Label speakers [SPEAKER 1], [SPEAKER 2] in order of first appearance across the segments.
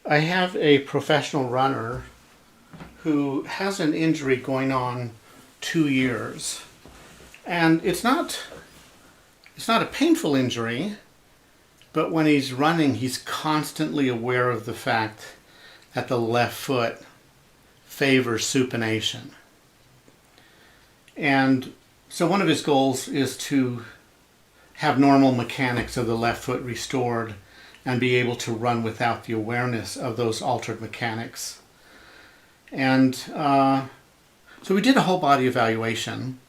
[SPEAKER 1] I have a professional runner who has an injury going on 2 years. And it's not a painful injury, but when he's running, he's constantly aware of the fact that the left foot favors supination. And so one of his goals is to have normal mechanics of the left foot restored and be able to run without the awareness of those altered mechanics. And so we did a whole body evaluation,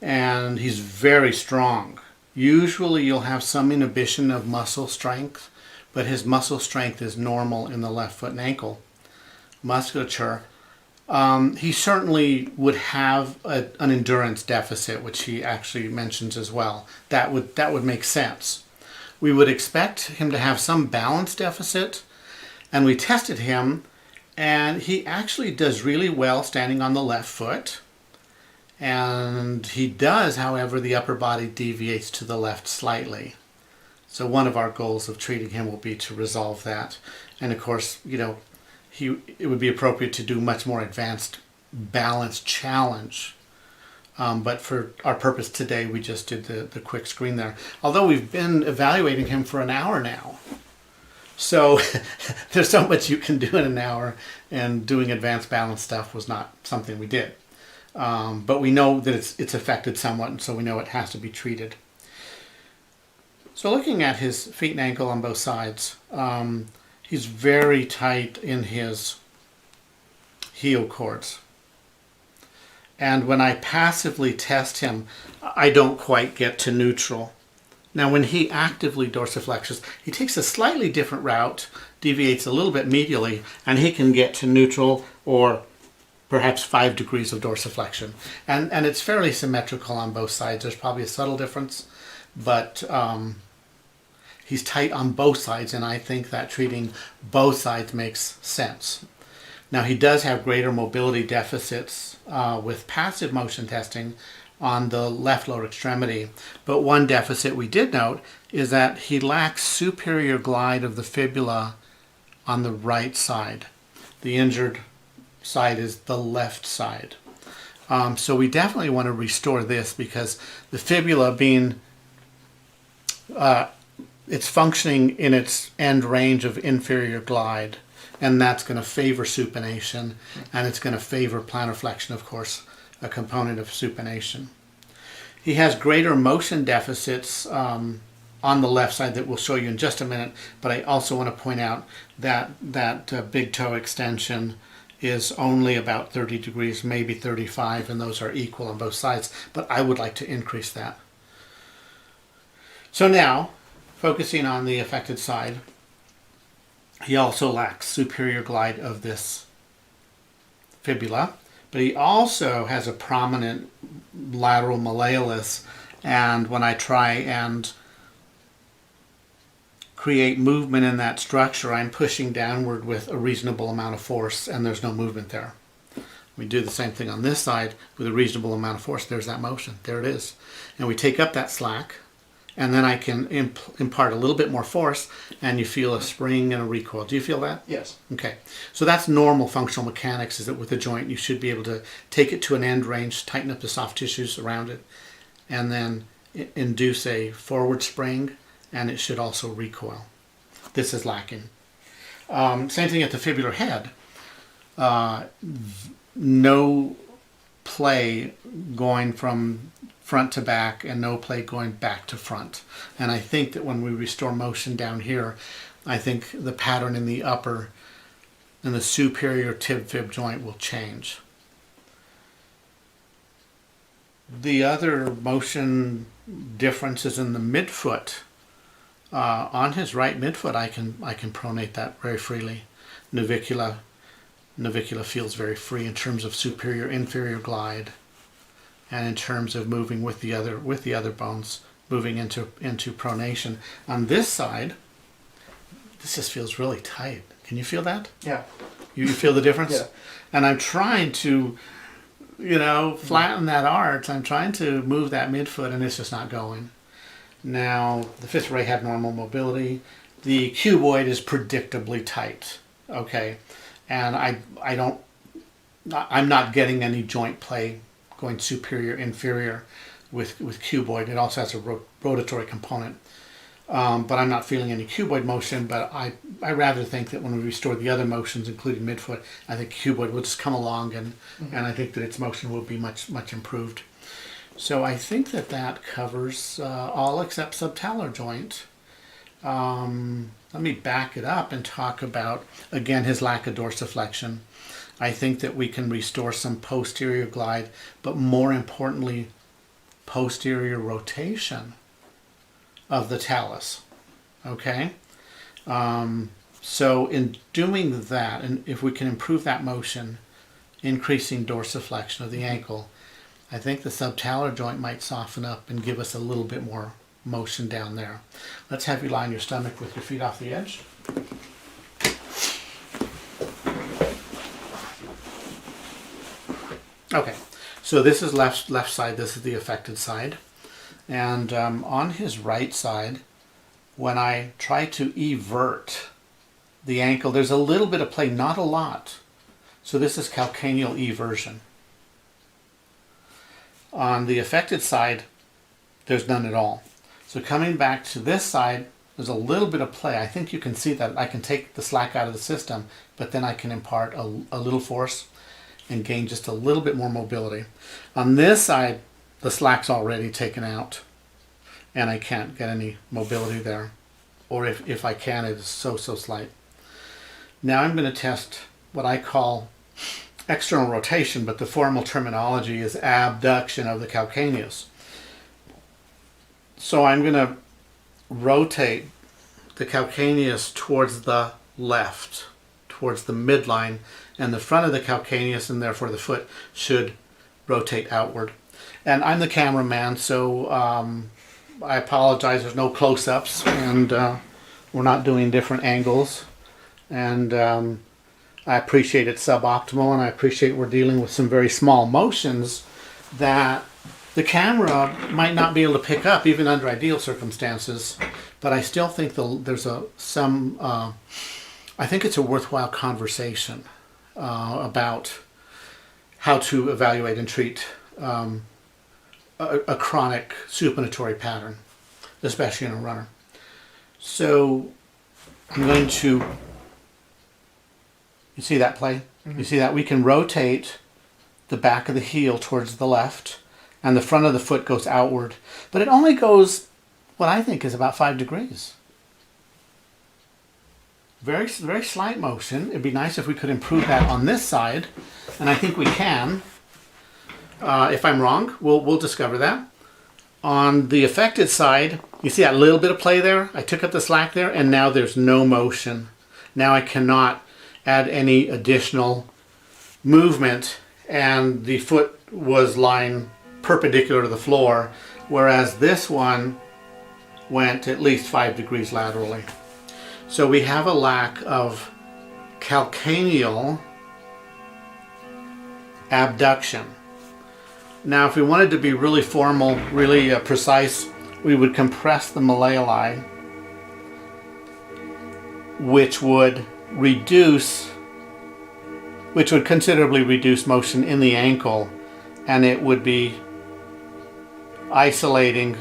[SPEAKER 1] and he's very strong. Usually you'll have some inhibition of muscle strength, but his muscle strength is normal in the left foot and ankle musculature. He certainly would have an endurance deficit, which he actually mentions as well. That would make sense. We would expect him to have some balance deficit, and we tested him, and he actually does really well standing on the left foot. And he does, however, the upper body deviates to the left slightly. So one of our goals of treating him will be to resolve that. And of course, you know, it would be appropriate to do much more advanced balance challenge. But for our purpose today, we just did the quick screen there. Although we've been evaluating him for an hour now. So there's so much you can do in an hour, and doing advanced balance stuff was not something we did. But we know that it's affected somewhat, and so we know it has to be treated. So looking at his feet and ankle on both sides, he's very tight in his heel cords. And when I passively test him, I don't quite get to neutral. Now when he actively dorsiflexes, he takes a slightly different route, deviates a little bit medially, and he can get to neutral or perhaps 5 degrees of dorsiflexion. And it's fairly symmetrical on both sides. There's probably a subtle difference, but he's tight on both sides, and I think that treating both sides makes sense. Now he does have greater mobility deficits with passive motion testing on the left lower extremity, but one deficit we did note is that he lacks superior glide of the fibula on the right side. The injured side is the left side. So we definitely want to restore this, because the fibula being it's functioning in its end range of inferior glide, and that's going to favor supination, and it's going to favor plantar flexion, of course, a component of supination. He has greater motion deficits on the left side that we'll show you in just a minute, but I also want to point out that big toe extension is only about 30 degrees, maybe 35, and those are equal on both sides, but I would like to increase that. So now, focusing on the affected side, he also lacks superior glide of this fibula, but he also has a prominent lateral malleolus, and when I try and create movement in that structure, I'm pushing downward with a reasonable amount of force, and there's no movement there. We do the same thing on this side with a reasonable amount of force. There's that motion. There it is. And we take up that slack, and then I can impart a little bit more force, and you feel a spring and a recoil. Do you feel that?
[SPEAKER 2] Yes.
[SPEAKER 1] Okay. So that's normal functional mechanics, is that with a joint you should be able to take it to an end range, tighten up the soft tissues around it, and then induce a forward spring, and it should also recoil. This is lacking. Same thing at the fibular head. No play going from front to back, and no play going back to front. And I think that when we restore motion down here, I think the pattern in the upper and the superior tib-fib joint will change. The other motion difference is in the midfoot. On his right midfoot, I can pronate that very freely. Navicula feels very free in terms of superior inferior glide, and in terms of moving with the other bones, moving into pronation. On this side, this just feels really tight. Can you feel that?
[SPEAKER 2] Yeah.
[SPEAKER 1] You feel the difference?
[SPEAKER 2] Yeah.
[SPEAKER 1] And I'm trying to, flatten that arch. I'm trying to move that midfoot, and it's just not going. Now, the fifth ray had normal mobility, the cuboid is predictably tight, okay? And I'm not getting any joint play going superior, inferior with cuboid. It also has a rotatory component. But I'm not feeling any cuboid motion, but I rather think that when we restore the other motions, including midfoot, I think cuboid will just come along and I think that its motion will be much improved. So I think that covers all except subtalar joint. Let me back it up and talk about, again, his lack of dorsiflexion. I think that we can restore some posterior glide, but more importantly, posterior rotation of the talus. Okay? So in doing that, and if we can improve that motion, increasing dorsiflexion of the ankle, I think the subtalar joint might soften up and give us a little bit more motion down there. Let's have you lie on your stomach with your feet off the edge. Okay, so this is left side, this is the affected side. And on his right side, when I try to evert the ankle, there's a little bit of play, not a lot. So this is calcaneal eversion. On the affected side, there's none at all. So coming back to this side, there's a little bit of play. I think you can see that I can take the slack out of the system, but then I can impart a little force and gain just a little bit more mobility. On this side, the slack's already taken out and I can't get any mobility there. Or if I can, it is so slight. Now I'm going to test what I call external rotation, but the formal terminology is abduction of the calcaneus. So I'm going to rotate the calcaneus towards the left, towards the midline, and the front of the calcaneus, and therefore the foot, should rotate outward. And I'm the cameraman, so I apologize, there's no close-ups, and we're not doing different angles. And I appreciate it's suboptimal, and I appreciate we're dealing with some very small motions that the camera might not be able to pick up, even under ideal circumstances. But I still think there's I think it's a worthwhile conversation about how to evaluate and treat a chronic supinatory pattern, especially in a runner. So I'm going to, you see that play? Mm-hmm. You see that? We can rotate the back of the heel towards the left, and the front of the foot goes outward. But it only goes, what I think is about 5 degrees. Very slight motion. It'd be nice if we could improve that on this side, and I think we can. If I'm wrong, we'll discover that. On the affected side, you see that little bit of play there? I took up the slack there, and now there's no motion. Now I cannot add any additional movement, and the foot was lying perpendicular to the floor, whereas this one went at least 5 degrees laterally. So we have a lack of calcaneal abduction. Now, if we wanted to be really formal, really precise, we would compress the malleoli, which would considerably reduce motion in the ankle, and it would be isolating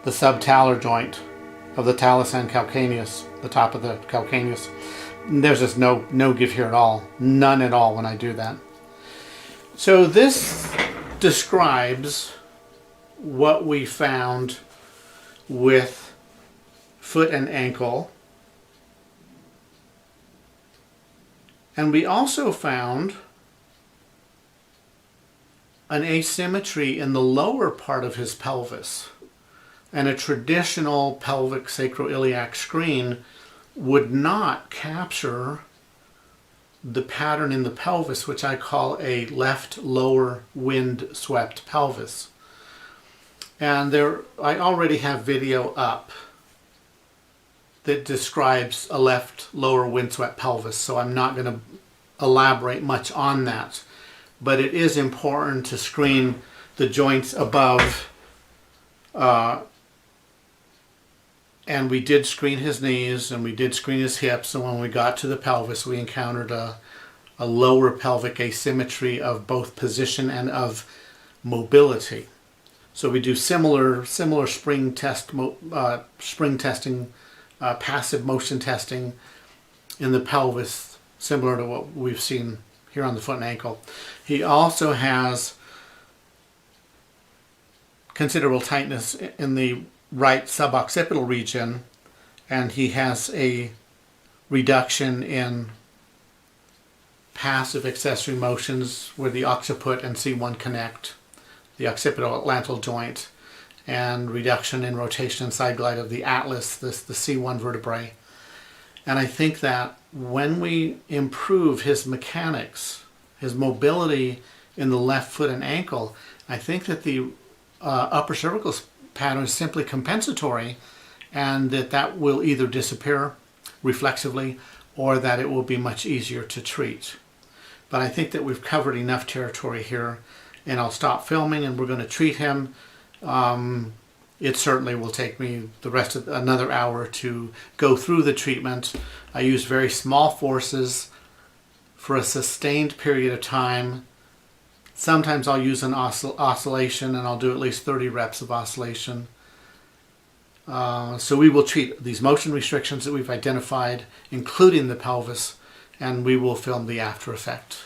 [SPEAKER 1] the subtalar joint of the talus and calcaneus, the top of the calcaneus. There's just no give here at all, none at all when I do that. So this describes what we found with foot and ankle. And we also found an asymmetry in the lower part of his pelvis. And a traditional pelvic sacroiliac screen would not capture the pattern in the pelvis, which I call a left lower wind-swept pelvis. And I already have video up that describes a left lower windswept pelvis, so I'm not going to elaborate much on that. But it is important to screen the joints above And we did screen his knees and we did screen his hips, and when we got to the pelvis we encountered a lower pelvic asymmetry of both position and of mobility. So we do similar spring testing, passive motion testing in the pelvis, similar to what we've seen here on the foot and ankle. He also has considerable tightness in the right suboccipital region, and he has a reduction in passive accessory motions where the occiput and C1 connect, the occipital-atlantal joint, and reduction in rotation and side glide of the atlas, the C1 vertebrae. And I think that when we improve his mechanics, his mobility in the left foot and ankle, I think that the upper cervical pattern is simply compensatory, and that will either disappear reflexively or that it will be much easier to treat. But I think that we've covered enough territory here, and I'll stop filming and we're going to treat him. It certainly will take me the rest of another hour to go through the treatment. I use very small forces for a sustained period of time. Sometimes I'll use an oscillation, and I'll do at least 30 reps of oscillation. So we will treat these motion restrictions that we've identified, including the pelvis, and we will film the after effect.